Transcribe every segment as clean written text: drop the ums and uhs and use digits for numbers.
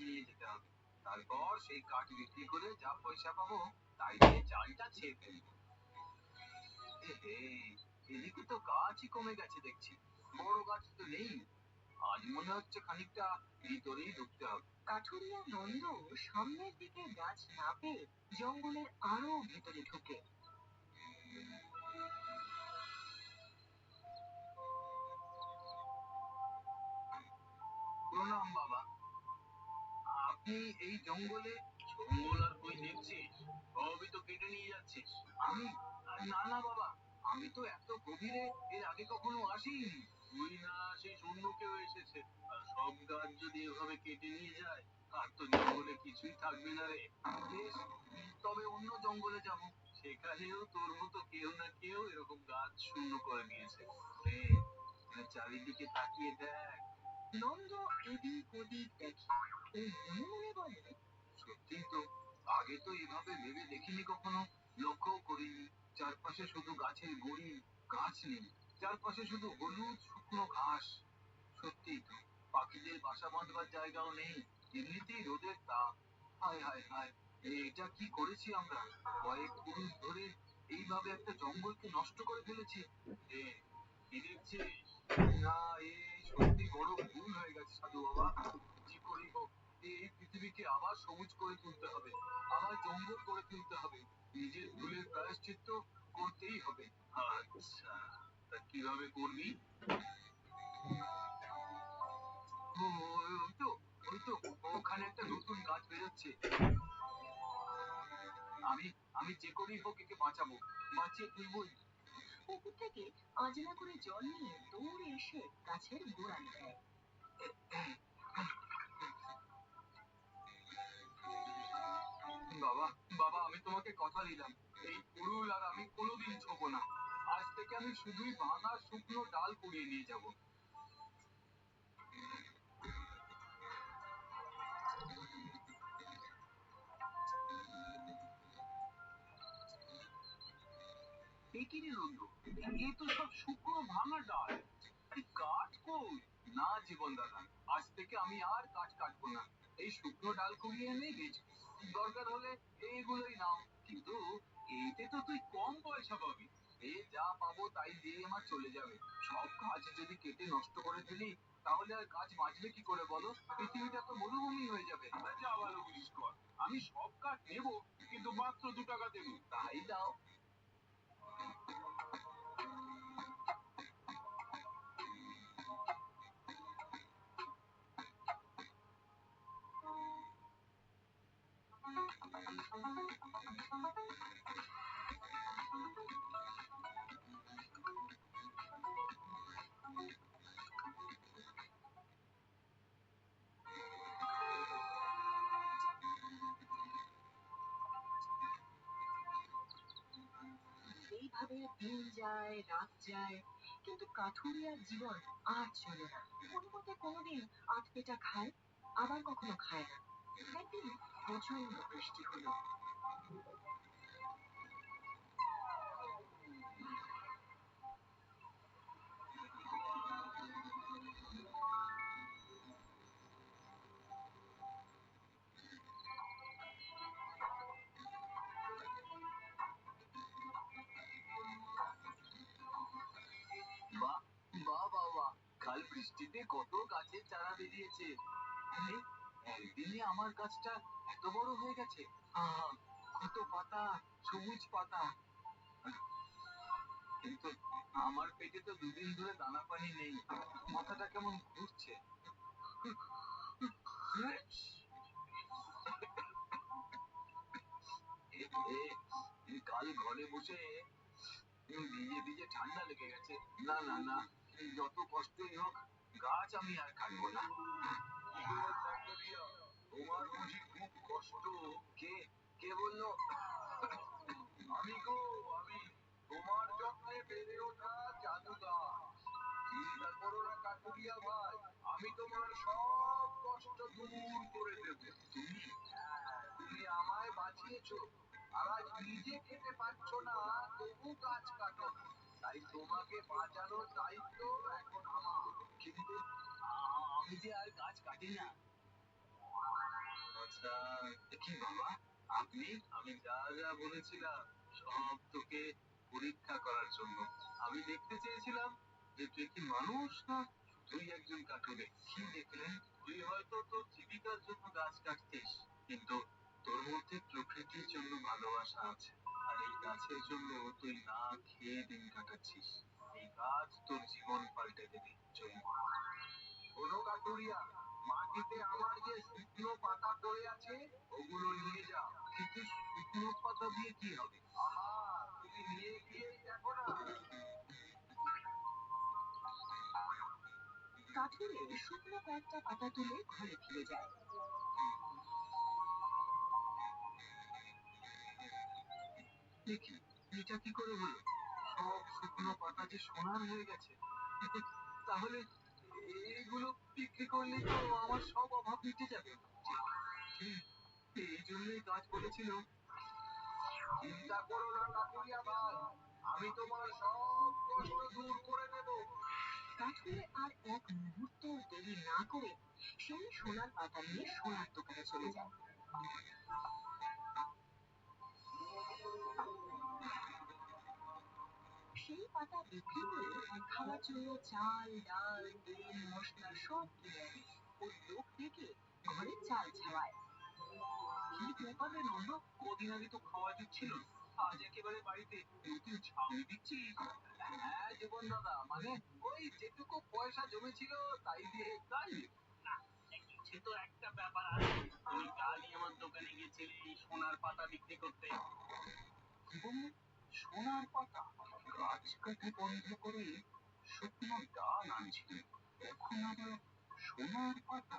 নিয়ে যেতে হবে। তারপর সেই কাঠ বিক্রি করে যা পয়সা পাবো তাই দিয়ে চালটা ছেড়ে ফেলবো। এহে, এদিকে তো গাছই কমে গেছে দেখছি, বড় গাছ তো নেই। আজ মনে হচ্ছে খানিকটা ভিতরেই ঢুকতে হবে। কাঠুরিয়া নন্দ সামনের দিকে গাছ না পেয়ে জঙ্গলের আরো ভেতরে ঢুকে। প্রণাম বাবা, আপনি এই জঙ্গলে? জঙ্গল আর কই দেখছিস, সবই তো কেটে নিয়ে যাচ্ছিস। আমি? না না বাবা, আমি তো এত গভীরে এর আগে কখনো আসিনি। তুই না, সেই শূন্য কেউ এসেছে। আর সব গাছ যদি এভাবে কেটে নিয়ে যায়, আর তো জঙ্গলে কিছুই থাকবে না রে। বেশ, তবে অন্য জঙ্গলে যাব, সেখানেও তোর মতো কেউ না কেউ এরকম গাছ শূন্য করে দিয়েছে। চারিদিকে তাকিয়ে দেখ। নন্দ এদিক ওদিক দেখে ও মনে মনে বলে, সত্যি তো, আগে তো এভাবে ভেবে দেখিনি কখনো, লক্ষ্যও করিনি। চারপাশে শুধু গাছের গুড়ি, গাছ নেই। চারপাশে শুধু হলুদ শুকনো ঘাস। সত্যি তো, পাখিদের বাসা বাঁধবার জায়গাও নেই। এমনিতেই রোদের তাপ। হায় হায় হায়, এটা কি করেছি আমরা! কয়েক পুরুষ ধরে এইভাবে একটা জঙ্গলকে নষ্ট করে ফেলেছি। এ, কি দেখছিস? না, এই সত্যি বড় ভুল হয়ে গেছে সাধু বাবা। কি করি হোক, এই পৃথিবীকে আবার সবুজ করে তুলতে হবে, আবার জঙ্গল করে তুলতে হবে। নিজের ভুলের প্রায়শ্চিত্ত করতেই হবে। আচ্ছা, তা কিভাবে করবি? ও, ওই তো, ওই তো, ওখানে একটা নতুন গাছ বেরোচ্ছে। আমি আমি যে করেই হোক একে বাঁচাবো, বাঁচিয়ে তুলবই। পুকুর থেকে আজলা করে জল নিয়ে দৌড়ে এসে গাছের গোড়ায় দেয়। বাবা, বাবা, আমি তোমাকে কথা দিলাম, এই কুড়ুল আর আমি কোনোদিন ছোবো না। আজ থেকে আমি শুধুই ভাঙা শুকনো ডাল কুড়িয়ে নিয়ে যাব। কি রে নন্দু, এ তো সব শুকনো ভাঙা ডাল। আরে কাঠ কই? না জীবন দাদা, আজ থেকে আমি আর কাঠ কাটবো না। এই শুকনো ডাল কুড়িয়ে এনে বেচবো, দরকার হলে এইগুলোই নাও। কিন্তু এতে তো তুই কম পয়সা পাবি। এ যা পাবো তাই দিয়ে আমার চলে যাবে। সব গাছ যদি কেটে নষ্ট করে ফেলি, তাহলে আর গাছ বাঁচবে কি করে বলো? পৃথিবীটা তো মরুভূমি হয়ে যাবে। যা ভালো বুঝিস কর, আমি সব কাঠ নেবো, কিন্তু মাত্র 2 টাকা দেবো। তাই দাও। এইভাবে দিন যায়, রাত যায়, কিন্তু কাঠুরিয়ার জীবন আর চলে না। কোনো মতে কোনোদিন আধ পেটা খায়, আবার কখনো খায় না। একদিন প্রচন্ড বৃষ্টি হলো। বাহ, বাহ, বাহ, বাহ, কাল বৃষ্টিতে কত গাছের চারা বেরিয়েছে। আরে, একদিনে আমার গাছটা এত বড় হয়ে গেছে। আহা, কত পাতা, সবুজ পাতা। কিন্তু আমার পেটে তো 2 দিন ধরে দানা পানি নেই, মাথাটা কেমন ঘুরছে। এ, কাল ঘরে বসে ভিজে ভিজে ঠান্ডা লেগে গেছে। না না না, যত কষ্টই হোক, গাছ আমি আর কাটবো না। তোমার বুঝি খুব কষ্ট? কে কে বললো? আমি গো, আমি, তোমার যত্নে বেড়ে ওঠা জাদুগাছ। চিন্তা করো না কাঠুরিয়া ভাই, আমি তোমার সব কষ্ট দূর করে দেব। তুমি আমায় বাঁচিয়েছো, আর আজ নিজে খেতে পাচ্ছ না, তবু গাছ কাটো না। তাই তোমাকে বাঁচানোর দায়িত্ব এখন আমার। কিন্তু আমি যে আর গাছ কাটি না। আচ্ছা, কি বাবা, আপনি, আমি যা যা বলেছিলাম সব তোকে পরীক্ষা করার জন্য। আমি দেখতে চেয়েছিলাম যে তুই কি মানুষ না শুধুই একজন কাঠুরে। কি দেখলেন? তুই হয়তো তোর জীবিকার জন্য গাছ কাটতিস, কিন্তু তোর মধ্যে প্রকৃতির জন্য ভালোবাসা আছে। আর এই গাছের জন্য তুই না খেয়ে দিন কাটাচ্ছিস। এই গাছ তোর জীবন পাল্টে দেবে। চল। শোনো কাঠুরিয়া, মাটিতে আমার যে শুকনো পাতা পড়ে আছে ওগুলো নিয়ে যাও। কিন্তু শুকনো পাতা দিয়ে কি হবে? আহা, তুমি নিয়ে গিয়েই দেখো না। কাঠুরে শুকনো কয়েকটা পাতা তুলে ঘরে ফিরে যায়। দেখি এটা কি করে হলো? সব শুকনো পাতা যে সোনার হয়ে গেছে। তাহলে এইগুলো বিক্রি করলে তো আমার সব অভাব মিটে যাবে। ঠিক, এই জন্যই গাছ বলেছিল, চিন্তা করো না কাঠুরিয়া ভাই, আমি তোমার সব কষ্ট দূর করে দেব। কাঠুরে আর এক মুহূর্ত দেরি না করে সেই সোনার পাতা নিয়ে সোনার দোকানে চলে যায়। সেই পাতা বিক্রি করে খাওয়ার জন্য চাল, ডাল, তেল, মশলা সব কিনে আনে ও লোক ডেকে ঘরে চাল ছাওয়ায়। কি ব্যাপার রে নন্দ, কদিন আগে তো খাওয়া দিচ্ছিল, আজ একেবারে বাড়িতে নতুন ছাউনি দিচ্ছিস? হ্যাঁ জীবন দাদা, মানে ওই যেটুকু পয়সা জমেছিল তাই দিয়ে কাজ। না, কিছু তো একটা ব্যাপার আছে। তুমি কালই আমার দোকানে গেছিলে এই সোনার পাতা বিক্রি করতে। কি বললি? সোনার পাতা? গাছ কাটা বন্ধ করে শুকনো ডাল আনছিল, এখন আবার সোনার পাতা?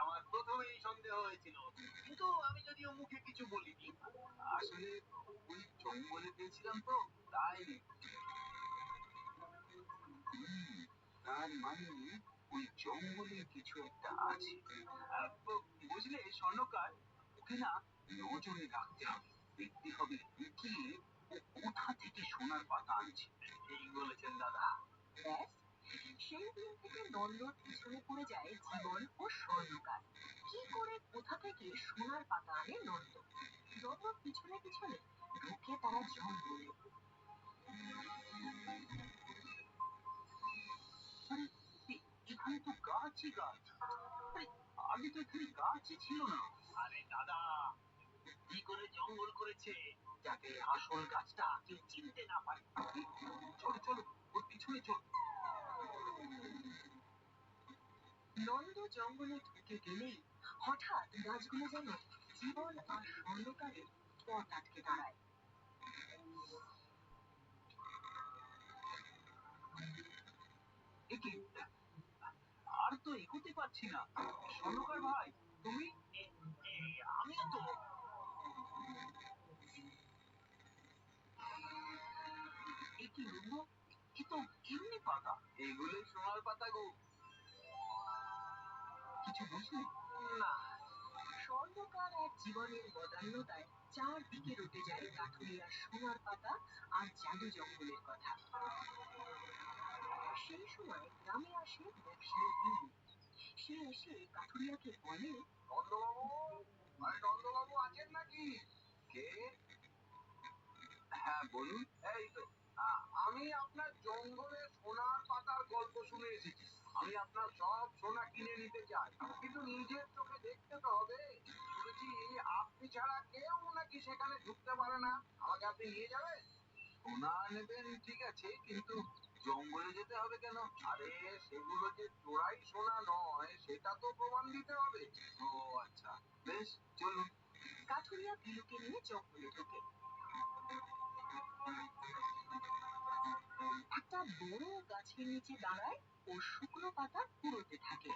আমার প্রথমেই সন্দেহ হয়েছিল, কিন্তু আমি যদিও মুখে কিছু বলিনি। আসলে ওই জঙ্গলে পেয়েছিলাম তো, তাই। হুম, তার মানে ওই জঙ্গলে কিছু একটা আছে। বুঝলে স্বর্ণকার, ওকে না নজরে রাখতে হবে। দেখতে হবে লুকিয়ে ও কোথা থেকে সোনার পাতা আনছে। ঠিক বলেছেন দাদা। ব্যাস, সেই দিন থেকে নন্দর পিছনে পড়ে যায় জীবন ও স্বর্ণকার। কি করে কোথা থেকে সোনার পাতা আনে নন্দ। নন্দর পিছনে পিছনে ঢুকে তারা জঙ্গলে। আরে, এখানে তো গাছই গাছ। আরে, আগে তো এখানে গাছই ছিল না। আরে দাদা, কি করে জঙ্গল করেছে যাতে আসল গাছটা কেউ চিনতে না পারে। চলো চলো, ওর পিছনে চলো। নন্দ জঙ্গলে ঢুকে গেলেই হঠাৎ গাছগুলো যেন জীবন আর স্বর্ণকারের পথ আটকে দাঁড়ায়। এ কি, আর তো এগোতে পারছি না। স্বর্ণকার ভাই, তুমি? আমিও তো। এ কি নন্দ, এ তো এমনি পাতা। এগুলোই সোনার পাতা গো। কিছু বুঝলি? না। স্বর্ণকার আর জীবনের বদান্যতায় চারদিকে রটে যায় কাঠুরিয়ার সোনার পাতা আর জাদু জঙ্গলের কথা। সেই সময় গ্রামে আসে ব্যবসায়ী বিলু। সে এসে কাঠুরিয়াকে বলে, নন্দবাবু, আরে নন্দবাবু আছেন নাকি? কে? হ্যাঁ বলুন। এই তো, আমি আপনার জঙ্গলে সোনার পাতার গল্প শুনে এসেছি। আমি আপনার সব সোনা কিনে নিতে চাই, কিন্তু নিজের চোখে দেখতে তো হবে। শুনেছি আপনি ছাড়া কেউ নাকি সেখানে ঢুকতে পারে না। আমাকে আপনি নিয়ে যাবেন? সোনা নেবেন ঠিক আছে, কিন্তু জঙ্গলে যেতে হবে কেন? আরে, সেগুলো যে চোরাই সোনা নয় সেটা তো প্রমাণ দিতে হবে। ও আচ্ছা, বেশ, চলুন। কাঠুরিয়া বিলুকে নিয়ে জঙ্গলে ঢোকে। একটা বড় গাছের নিচে দাঁড়ায় ও শুকনো পাতা কুড়োতে থাকে।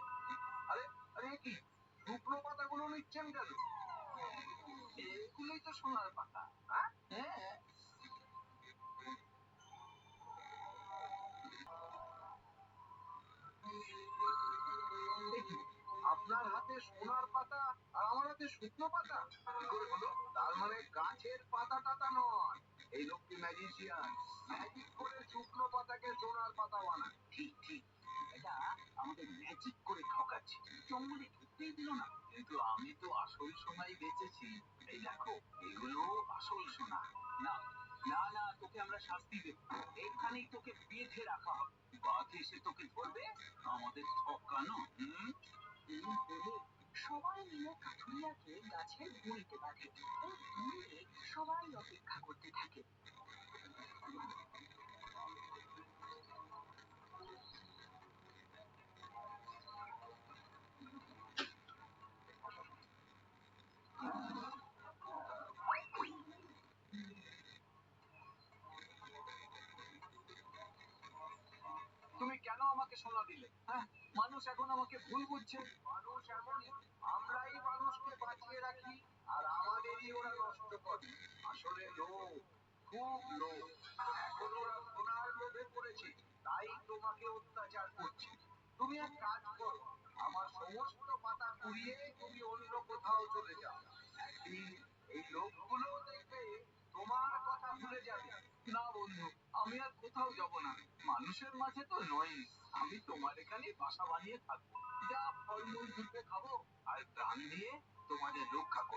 আরে, আরে কি শুকনো পাতাগুলো নিচ্ছেন কেন? এগুলোই তো সোনার পাতা। হ্যাঁ। দেখি, আপনার হাতে সোনার পাতা আর আমার হাতে শুকনো পাতা, কি করে হলো? তার মানে গাছের পাতা টাতা নয়, এই লোকটি ম্যাজিশিয়ান। ম্যাজিক করে শুকনো পাতাকে সোনার পাতা বানায়। ঠিক ঠিক, এটা আমাদের ম্যাজিক করে ঠকাচ্ছে। জঙ্গলে ঢুকতেই দিল না। কিন্তু আমি তো আসল আসল সোনাই বেঁচেছি। এই দেখো, এগুলো আসল সোনা। না, না, না, তোকে আমরা শাস্তি দেব। এখানেই তোকে বেঁধে রাখা হবে। বাঘ এসে তোকে ধরবে, আমাদের ঠকানো। এই বলে সবাই মিলে কাঠুরিয়াকে গাছের গুঁড়িতে বাঁধে। এই গুঁড়িতে সবাই অপেক্ষা করতে থাকে। তুমি কেন আমাকে সোনা দিলে? হ্যাঁ, মানুষ এখন আমাকে ভুল বুঝছে। মানুষ এমনই, আমরাই মানুষকে বাঁচিয়ে রাখি আর আমাদেরই ওরা নষ্ট করে। আসলে লোভ, খুব লোভ। এখন ওরা সোনার লোভে পড়েছে, তাই তোমাকে অত্যাচার করছে। তুমি এক কাজ করো, আমার সমস্ত পাতা কুড়িয়ে তুমি অন্য কোথাও চলে যাও। একদিন এই লোকগুলো দেখবে তোমার কথা ভুলে যাবে। না বন্ধু, আমি আর কোথাও যাব না। মানুষের মাঝে তো নই, আমি তোমার এখানে বাসা বানিয়ে থাকবো। যা ফলমূল তুলতে খাবো আর প্রাণ দিয়ে তোমাদের রক্ষা করবো।